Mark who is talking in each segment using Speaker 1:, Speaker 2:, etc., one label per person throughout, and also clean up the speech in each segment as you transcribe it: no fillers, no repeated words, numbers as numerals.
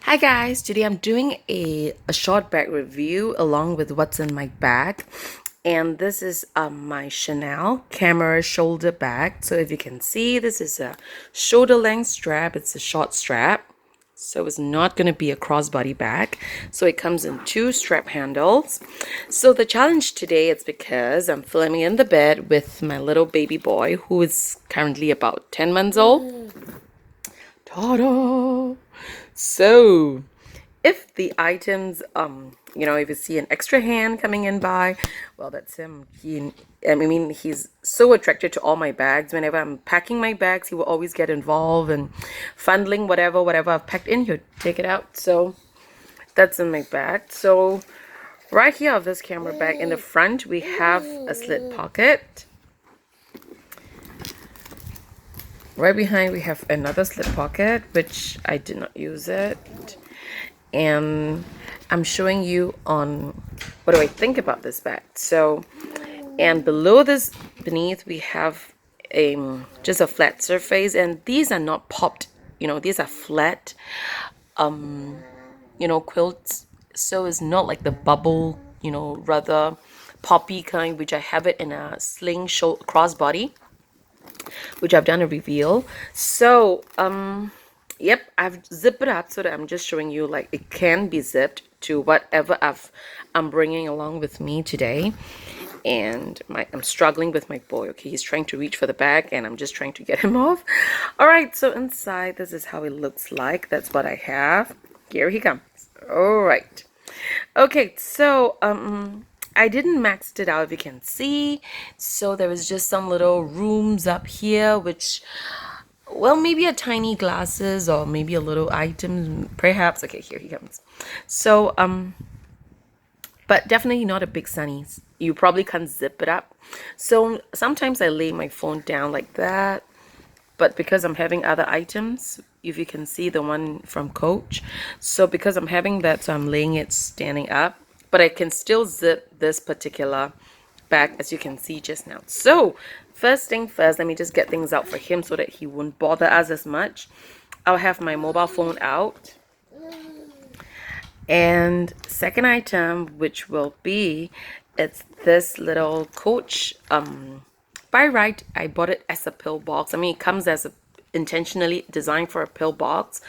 Speaker 1: Hi guys, today I'm doing a short bag review along with what's in my bag. And this is my Chanel camera shoulder bag. So if you can see, this is a shoulder length strap. It's a short strap. So it's not going to be a crossbody bag. So it comes in two strap handles. So the challenge today is because I'm filming in the bed with my little baby boy who is currently about 10 months old. Ta-da! So, if the items, if you see an extra hand coming in by, well, that's him. He's so attracted to all my bags. Whenever I'm packing my bags, he will always get involved and fondling whatever I've packed in, he'll take it out. So, that's in my bag. So, right here of this camera bag in the front, we have a slit pocket. Right behind we have another slip pocket, which I did not use it. And I'm showing you on what do I think about this bag. So, and below this, beneath, we have just a flat surface, and these are not popped, these are flat, quilts. So it's not like the bubble, rather poppy kind, which I have it in a sling crossbody, which I've done a reveal. So, yep, I've zipped it up so that I'm just showing you like it can be zipped to whatever I'm bringing along with me today. And I'm struggling with my boy. Okay, he's trying to reach for the bag and I'm just trying to get him off. All right, so inside this is how it looks like. That's what I have. Here he comes. All right. Okay, so I didn't max it out, if you can see. So there was just some little rooms up here, which, well, maybe a tiny glasses or maybe a little item, perhaps. Okay, here he comes. So but definitely not a big sunnies. You probably can't zip it up. So sometimes I lay my phone down like that, but because I'm having other items, if you can see the one from Coach, so because I'm having that, so I'm laying it standing up, but I can still zip this particular bag, as you can see just now. So first thing first, let me just get things out for him so that he won't bother us as much. I'll have my mobile phone out. And second item, which will be, it's this little Coach by right. I bought it as a pill box. I mean, it comes as a intentionally designed for a pill box.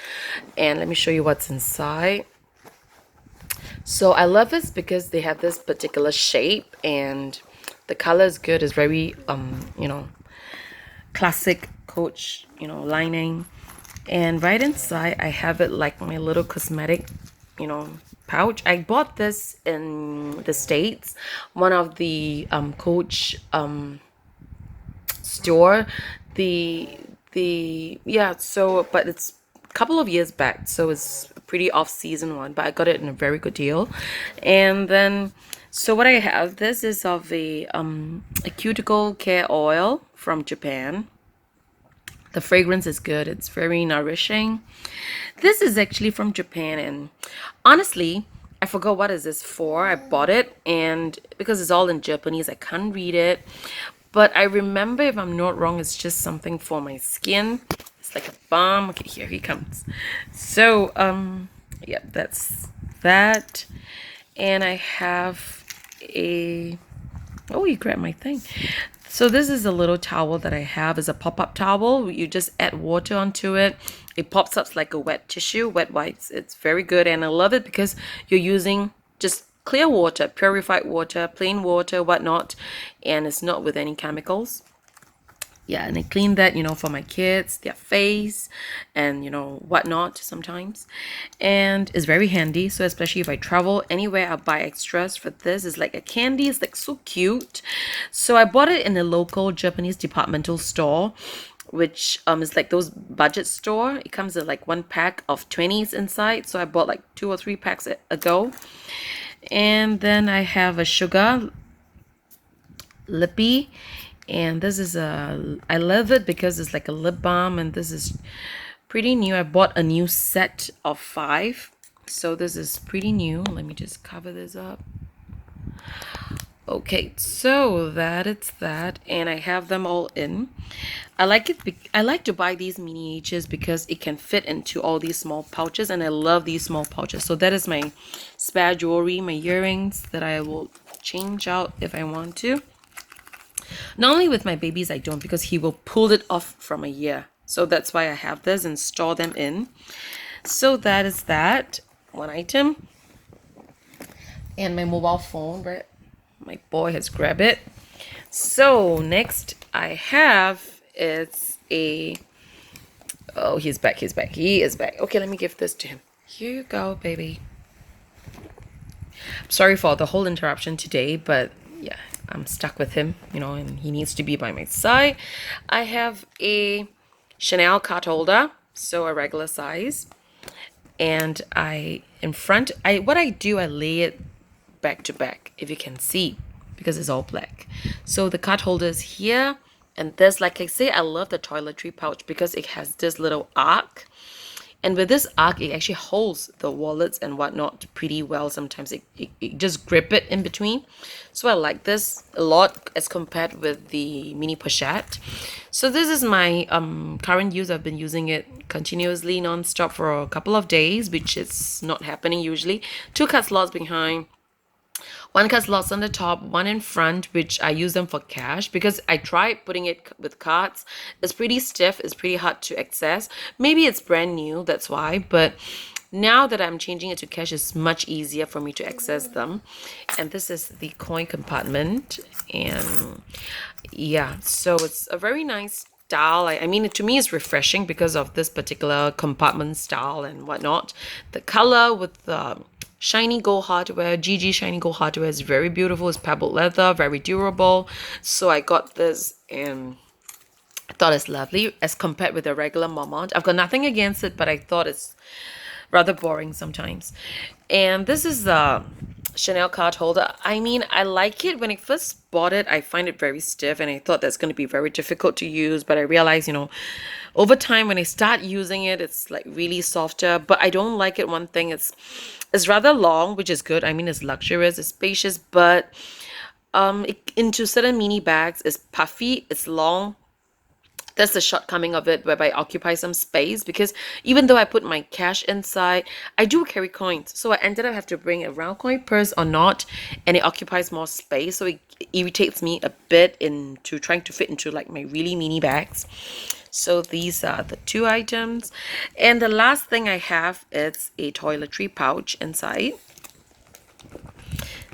Speaker 1: And let me show you what's inside. So I love this because they have this particular shape and the color is good. It's very classic Coach, lining. And right inside I have it like my little cosmetic pouch. I bought this in the States, one of the Coach store. But it's a couple of years back, so it's a pretty off-season one, but I got it in a very good deal. And then so what I have, this is of a cuticle care oil from Japan. The fragrance is good. It's very nourishing. This is actually from Japan, and honestly, I forgot what is this for. I bought it, and because it's all in Japanese, I can't read it. But I remember, if I'm not wrong, it's just something for my skin. It's like a balm. Okay, here he comes. So, yeah, that's that. And I have a... Oh, you grabbed my thing. So this is a little towel that I have. It's a pop-up towel. You just add water onto it. It pops up like a wet tissue, wet wipes. It's very good, and I love it because you're using just clear water, purified water, plain water, whatnot, and it's not with any chemicals. Yeah, and I clean that, for my kids, their face, and, whatnot sometimes. And it's very handy. So especially if I travel anywhere, I'll buy extras for this. It's like a candy. It's like so cute. So I bought it in a local Japanese departmental store, which is like those budget store. It comes in like one pack of 20s inside. So I bought like 2 or 3 packs ago. And then I have a sugar lippy. And this is I love it because it's like a lip balm, and this is pretty new. I bought a new set of 5, so this is pretty new. Let me just cover this up. Okay, so it's that, and I have them all in. I like it. I like to buy these miniatures because it can fit into all these small pouches, and I love these small pouches. So that is my spare jewelry, my earrings that I will change out if I want to. Normally with my babies, I don't, because he will pull it off from a year. So that's why I have this and store them in. So that is that one item. And my mobile phone, right? My boy has grabbed it. So next I have, it's a, oh, he's back, he is back. Okay, let me give this to him. Here you go, baby. Sorry for the whole interruption today, but yeah, I'm stuck with him, you know, and he needs to be by my side. I have a Chanel card holder, so a regular size. And in front, what I do, I lay it back to back, if you can see, because it's all black. So the card holder is here, and this, like I say, I love the toiletry pouch because it has this little arc. And with this arc, it actually holds the wallets and whatnot pretty well. Sometimes it just grip it in between. So I like this a lot as compared with the mini pochette. So this is my current use. I've been using it continuously non-stop for a couple of days, which is not happening usually. 2 card slots behind, 1 card slots on the top, 1 in front, which I use them for cash because I tried putting it with cards. It's pretty stiff, it's pretty hard to access. Maybe it's brand new, that's why, but now that I'm changing it to cash, it's much easier for me to access them. And this is the coin compartment, and yeah, so it's a very nice style. I mean, to me, it's refreshing because of this particular compartment style and whatnot. The color with the shiny gold hardware, GG shiny gold hardware, is very beautiful. It's pebbled leather, very durable. So I got this and I thought it's lovely as compared with the regular Marmont. I've got nothing against it, but I thought it's rather boring sometimes. And this is the Chanel card holder. I mean, I like it. When I first bought it, I find it very stiff, and I thought that's going to be very difficult to use. But I realized, you know, over time when I start using it, it's like really softer. But I don't like it. One thing, it's rather long, which is good. I mean, it's luxurious, it's spacious, but into certain mini bags, it's puffy, it's long. That's the shortcoming of it, whereby I occupy some space, because even though I put my cash inside, I do carry coins. So I ended up have to bring a round coin purse or not, and it occupies more space. So it irritates me a bit into trying to fit into like my really mini bags. So these are the 2 items. And the last thing I have is a toiletry pouch inside.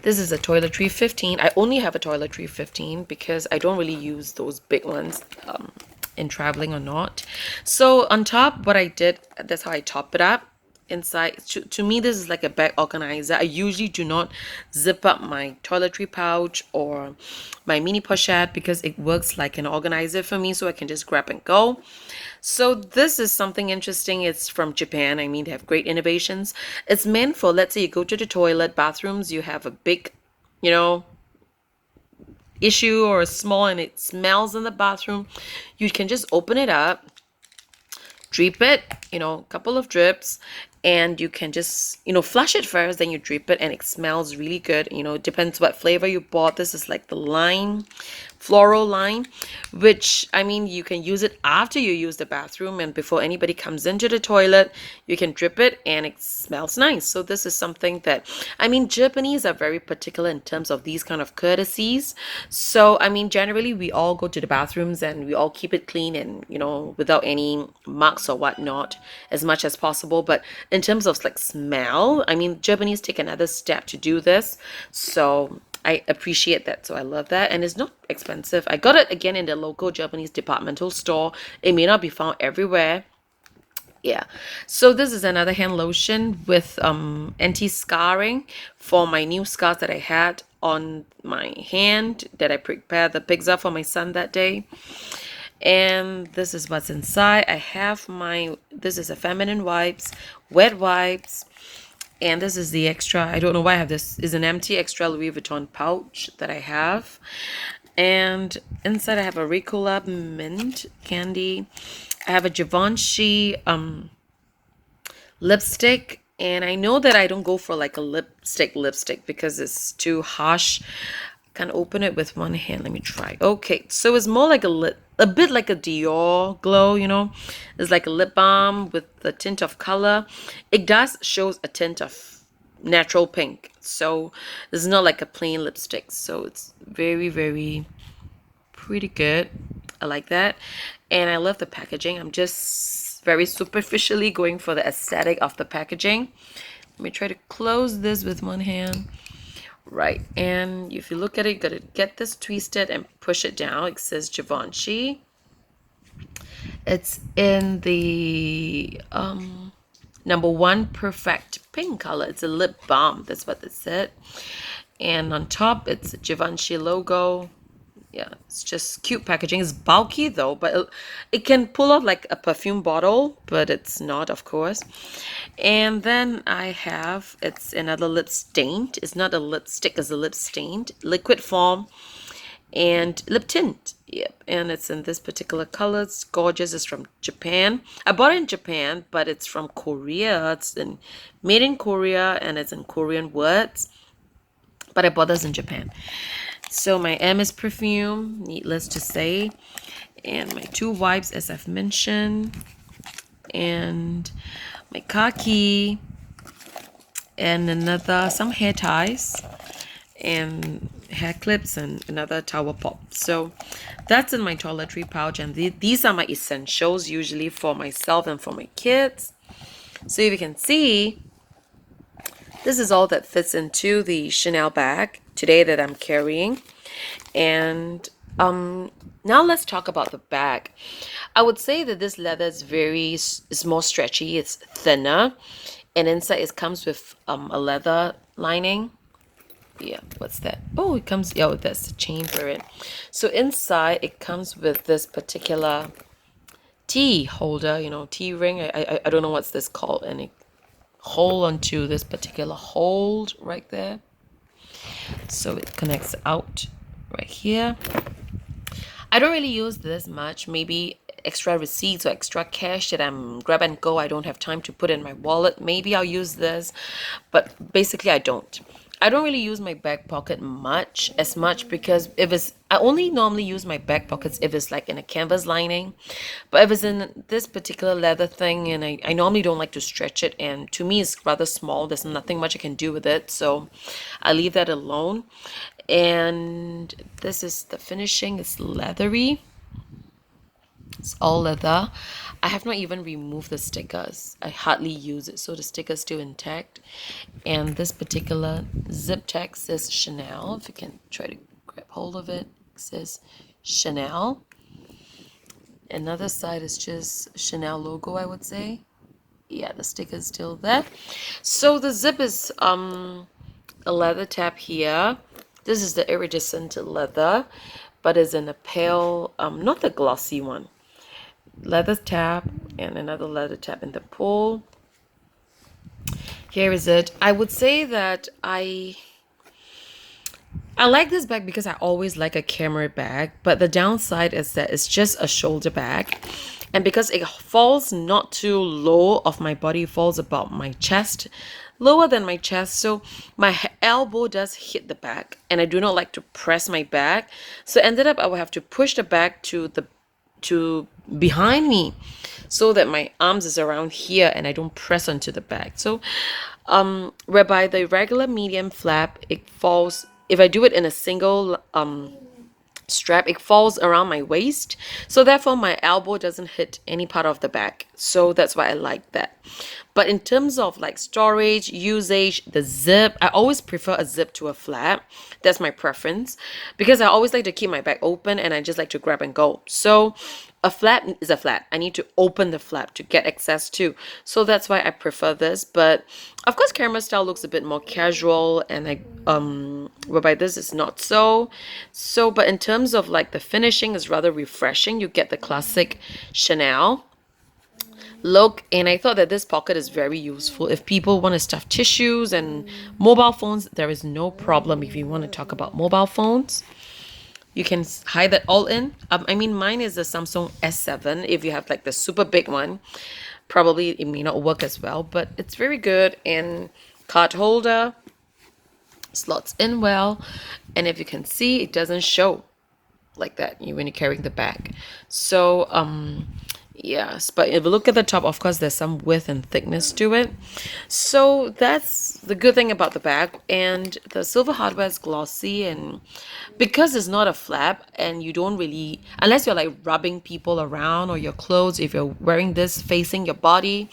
Speaker 1: This is a toiletry 15. I only have a toiletry 15 because I don't really use those big ones in traveling or not. So on top, what I did, that's how I top it up. Inside, to me, this is like a bag organizer. I usually do not zip up my toiletry pouch or my mini pochette because it works like an organizer for me, so I can just grab and go. So this is something interesting. It's from Japan. I mean, they have great innovations. It's meant for, let's say you go to the toilet, bathrooms, you have a big, you know, issue or a small, and it smells in the bathroom. You can just open it up, drip it, you know, a couple of drips, and you can just, you know, flush it first, then you drip it, and it smells really good. You know, it depends what flavor you bought. This is like the lime, floral lime, which, I mean, you can use it after you use the bathroom and before anybody comes into the toilet. You can drip it and it smells nice. So this is something that, I mean, Japanese are very particular in terms of these kind of courtesies. So I mean, generally we all go to the bathrooms and we all keep it clean and, you know, without any marks or whatnot as much as possible. But in terms of like smell, I mean, Japanese take another step to do this. So I appreciate that. So I love that. And it's not expensive. I got it again in the local Japanese departmental store. It may not be found everywhere. Yeah. So this is another hand lotion with anti-scarring for my new scars that I had on my hand that I prepared the pizza for my son that day. And this is what's inside. I have this is a feminine wipes, wet wipes. And this is the extra, I don't know why I have this, is an empty extra Louis Vuitton pouch that I have. And inside I have a Ricola mint candy. I have a Givenchy lipstick. And I know that I don't go for like a lipstick because it's too harsh. Can't open it with one hand. Let me try. Okay, so it's more like a bit like a Dior glow, you know. It's like a lip balm with the tint of color. It does shows a tint of natural pink, so it's not like a plain lipstick. So it's very, very pretty good. I like that, and I love the packaging. I'm just very superficially going for the aesthetic of the packaging. Let me try to close this with one hand. Right, and if you look at it, you gotta get this twisted and push it down. It says Givenchy. It's in the #1 perfect pink color. It's a lip balm, that's what it said. And on top, it's a Givenchy logo. Yeah, it's just cute packaging. It's bulky though, but it can pull off like a perfume bottle, but it's not, of course. And then I have, it's another lip stained. It's not a lipstick, it's a lip stained liquid form and lip tint. Yep, and it's in this particular color. It's gorgeous. It's from Japan. I bought it in Japan, but it's from Korea. It's made in Korea, and it's in Korean words. But I bought this in Japan. So my Hermes perfume, needless to say, and my 2 wipes, as I've mentioned, and my car key, and some hair ties, and hair clips, and another towel pop. So that's in my toiletry pouch, and these are my essentials usually for myself and for my kids. So if you can see, this is all that fits into the Chanel bag today that I'm carrying. And now let's talk about the bag. I would say that this leather is more stretchy, it's thinner, and inside it comes with a leather lining. Yeah, what's that? Oh, it comes, oh, that's the chain for it. So inside it comes with this particular tea holder, you know, tea ring. I don't know what's this called, and it hold onto this particular hold right there. So it connects out right here. I don't really use this much. Maybe extra receipts or extra cash that I'm grab and go, I don't have time to put in my wallet. Maybe I'll use this, but basically I don't. I don't really use my back pocket as much because I only normally use my back pockets if it's like in a canvas lining. But if it's in this particular leather thing, and I normally don't like to stretch it, and to me it's rather small, there's nothing much I can do with it, so I leave that alone. And this is the finishing. It's leathery. It's all leather. I have not even removed the stickers. I hardly use it, so the sticker's still intact. And this particular zip tag says Chanel. If you can try to grab hold of it, it says Chanel. Another side is just Chanel logo, I would say. Yeah, the sticker is still there. So the zip is a leather tab here. This is the iridescent leather, but it's in a pale, not the glossy one. Leather tab and another leather tab in the pull. Here is it. I would say that I like this bag because I always like a camera bag, but the downside is that it's just a shoulder bag. And because it falls not too low of my body, it falls about my chest, lower than my chest, so my elbow does hit the back, and I do not like to press my back. So ended up I will have to push the back to behind me so that my arms is around here and I don't press onto the back. So whereby the regular medium flap, it falls, if I do it in a single strap, it falls around my waist, so therefore my elbow doesn't hit any part of the back. So that's why I like that. But in terms of like storage, usage, the zip, I always prefer a zip to a flap. That's my preference because I always like to keep my bag open and I just like to grab and go. So a flap is a flap. I need to open the flap to get access to. So that's why I prefer this. But of course, camera style looks a bit more casual, and whereby this is not so. But in terms of like the finishing is rather refreshing. You get the classic Chanel look, and I thought that this pocket is very useful if people want to stuff tissues and mobile phones. There is no problem if you want to talk about mobile phones. You can hide that all in. I mean, mine is a Samsung S7. If you have like the super big one, probably it may not work as well, but it's very good. And card holder, slots in well, and if you can see, it doesn't show like that when you're carrying the bag. So yes, but if you look at the top, of course there's some width and thickness to it. So that's the good thing about the bag. And the silver hardware is glossy, and because it's not a flap, and you don't really, unless you're like rubbing people around or your clothes, if you're wearing this facing your body,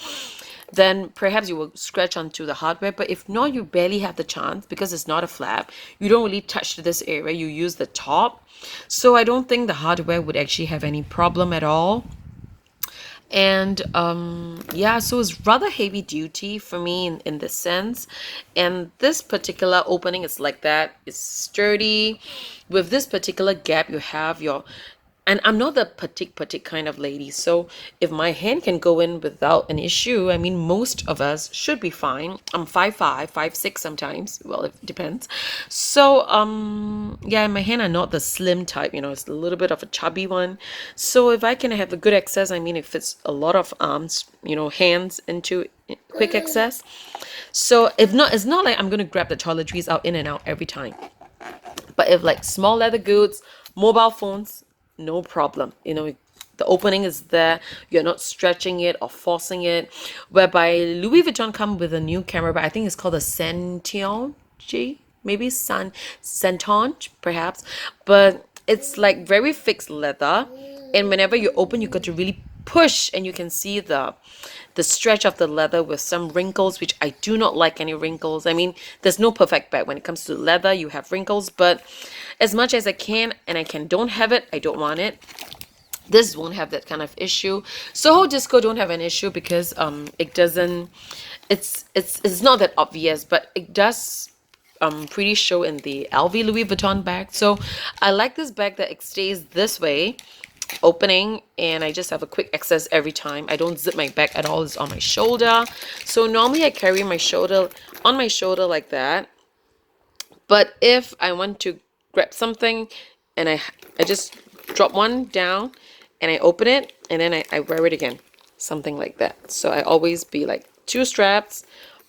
Speaker 1: then perhaps you will scratch onto the hardware. But if not, you barely have the chance because it's not a flap. You don't really touch this area. You use the top. So I don't think the hardware would actually have any problem at all. And yeah, so it's rather heavy duty for me in this sense. And this particular opening is like that. It's sturdy. With this particular gap, you have your, and I'm not the petite kind of lady, so if my hand can go in without an issue, I mean, most of us should be fine. I'm 5'5", 5'6" sometimes. Well, it depends. So yeah, my hand are not the slim type, it's a little bit of a chubby one. So if I can have the good access, I mean, it fits a lot of arms, hands into quick access. So if not, it's not like I'm gonna grab the toiletries out in and out every time. But if like small leather goods, mobile phones, no problem. The opening is there. You're not stretching it or forcing it. Whereby Louis Vuitton come with a new camera, but I think it's called the Santonge, maybe Santonge, perhaps. But it's like very fixed leather, and whenever you open, you got to really push, and you can see the stretch of the leather with some wrinkles, which I do not like any wrinkles. I mean, there's no perfect bag when it comes to leather. You have wrinkles, but as much as I can, and I don't have it, I don't want it. This won't have that kind of issue. Soho Disco don't have an issue because it doesn't, it's not that obvious, but it does pretty show in the LV Louis Vuitton bag. So I like this bag that it stays this way opening, and I just have a quick access every time. I don't zip my bag at all. It's on my shoulder. So normally I carry my shoulder on my shoulder like that. But if I want to grab something and I just drop one down and I open it and then I wear it again, something like that. So I always be like 2 straps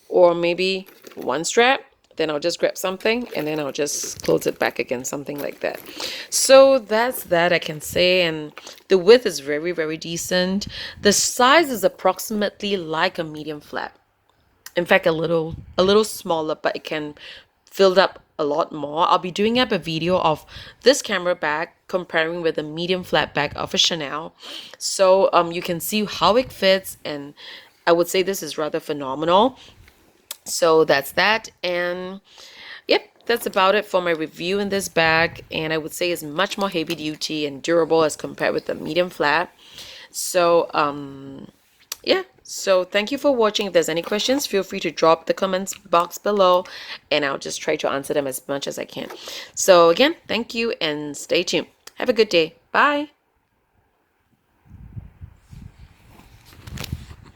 Speaker 1: or maybe 1 strap. Then I'll just grab something and then I'll just close it back again, something like that. So that's that I can say. And the width is very, very decent. The size is approximately like a medium flap. In fact, a little smaller, but it can fill up a lot more. I'll be doing up a video of this camera bag comparing with the medium flap bag of a Chanel. So you can see how it fits, and I would say this is rather phenomenal. So that's that, and yep, that's about it for my review in this bag. And I would say it's much more heavy duty and durable as compared with the medium flap. So yeah, so thank you for watching. If there's any questions, feel free to drop the comments box below and I'll just try to answer them as much as I can. So again, thank you and stay tuned. Have a good day. Bye.